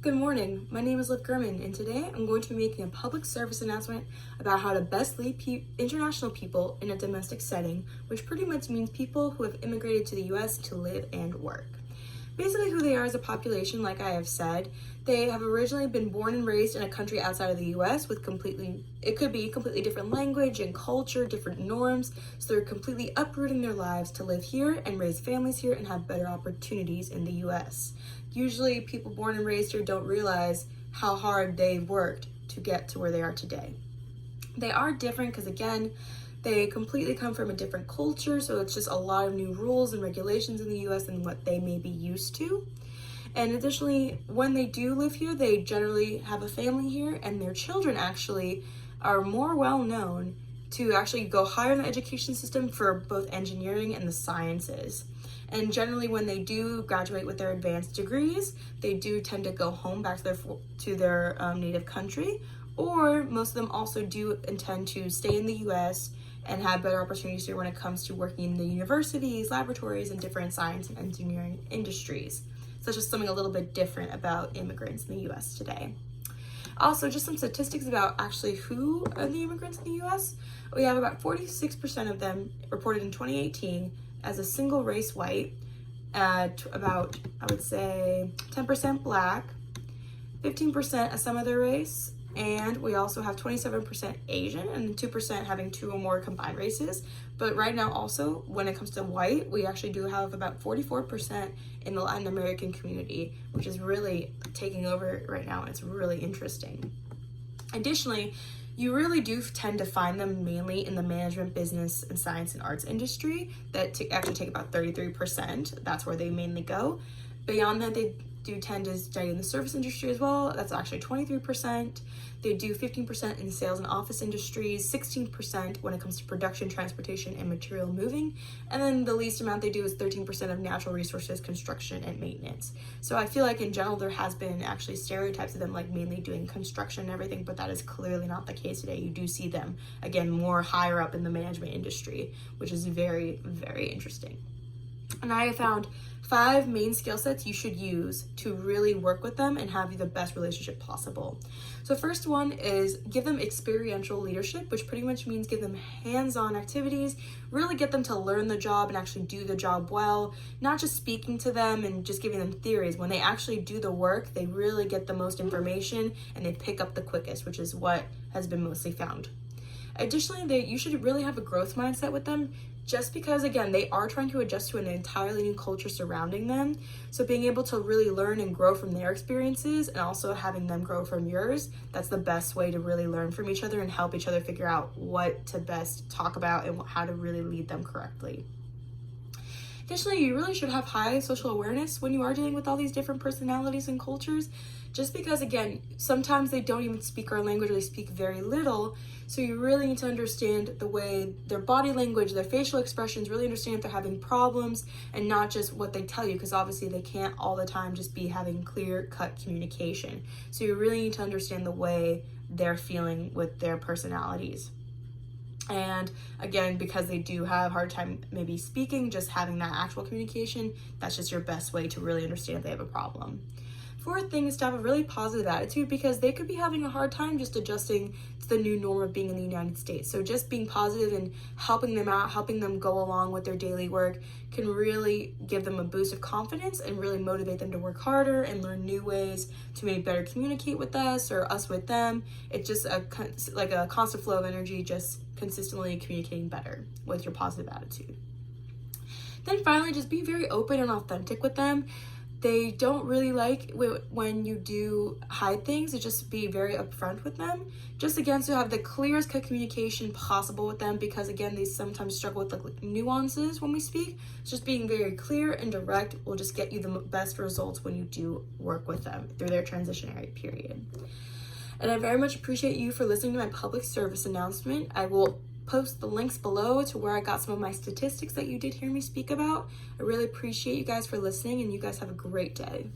Good morning, my name is Liv Gurman, and today I'm going to be making a public service announcement about how to best lead international people in a domestic setting, which pretty much means people who have immigrated to the US to live and work. Basically who they are as a population, like I have said, they have originally been born and raised in a country outside of the US with completely different language and culture, different norms, so they're completely uprooting their lives to live here and raise families here and have better opportunities in the US. Usually people born and raised here don't realize how hard they've worked to get to where they are today. They are different because, again, they completely come from a different culture, so it's just a lot of new rules and regulations in the US than what they may be used to. And additionally, when they do live here, they generally have a family here, and their children actually are more well known to actually go higher in the education system for both engineering and the sciences. And generally when they do graduate with their advanced degrees, they do tend to go home back to their native country, or most of them also do intend to stay in the US and have better opportunities here when it comes to working in the universities, laboratories, and different science and engineering industries. So that's just something a little bit different about immigrants in the US today. Also, just some statistics about actually who are the immigrants in the US. We have about 46% of them reported in 2018 as a single race white, about, I would say, 10% black, 15% as some other race, and we also have 27% Asian and 2% having two or more combined races. But right now also, when it comes to white, we actually do have about 44% in the Latin American community, which is really taking over right now, and it's really interesting. Additionally, you really do tend to find them mainly in the management, business, and science and arts industry that actually take about 33%. That's where they mainly go. Beyond that, they do tend to study in the service industry as well. That's actually 23%. They do 15% in the sales and office industries, 16% when it comes to production, transportation, and material moving. And then the least amount they do is 13% of natural resources, construction, and maintenance. So I feel like in general, there has been actually stereotypes of them like mainly doing construction and everything, but that is clearly not the case today. You do see them, again, more higher up in the management industry, which is very, very interesting. And I have found 5 main skill sets you should use to really work with them and have the best relationship possible. So first one is give them experiential leadership, which pretty much means give them hands-on activities, really get them to learn the job and actually do the job well, not just speaking to them and just giving them theories. When they actually do the work, they really get the most information and they pick up the quickest, which is what has been mostly found. Additionally, you should really have a growth mindset with them, just because, again, they are trying to adjust to an entirely new culture surrounding them. So being able to really learn and grow from their experiences and also having them grow from yours, that's the best way to really learn from each other and help each other figure out what to best talk about and how to really lead them correctly. Additionally, you really should have high social awareness when you are dealing with all these different personalities and cultures, just because, again, sometimes they don't even speak our language or they speak very little. So you really need to understand the way their body language, their facial expressions, really understand if they're having problems and not just what they tell you, because obviously they can't all the time just be having clear-cut communication. So you really need to understand the way they're feeling with their personalities. And again, because they do have a hard time maybe speaking, just having that actual communication, that's just your best way to really understand if they have a problem. Fourth thing is to have a really positive attitude, because they could be having a hard time just adjusting to the new norm of being in the United States. So just being positive and helping them out, helping them go along with their daily work can really give them a boost of confidence and really motivate them to work harder and learn new ways to maybe better communicate with us or us with them. It's just like a constant flow of energy, just consistently communicating better with your positive attitude. Then finally, just be very open and authentic with them. They don't really like when you do hide things, so just be very upfront with them. Just again, to have the clearest cut communication possible with them, because again, they sometimes struggle with like nuances when we speak. Just being very clear and direct will just get you the best results when you do work with them through their transitionary period. And I very much appreciate you for listening to my public service announcement. I will post the links below to where I got some of my statistics that you did hear me speak about. I really appreciate you guys for listening, and you guys have a great day.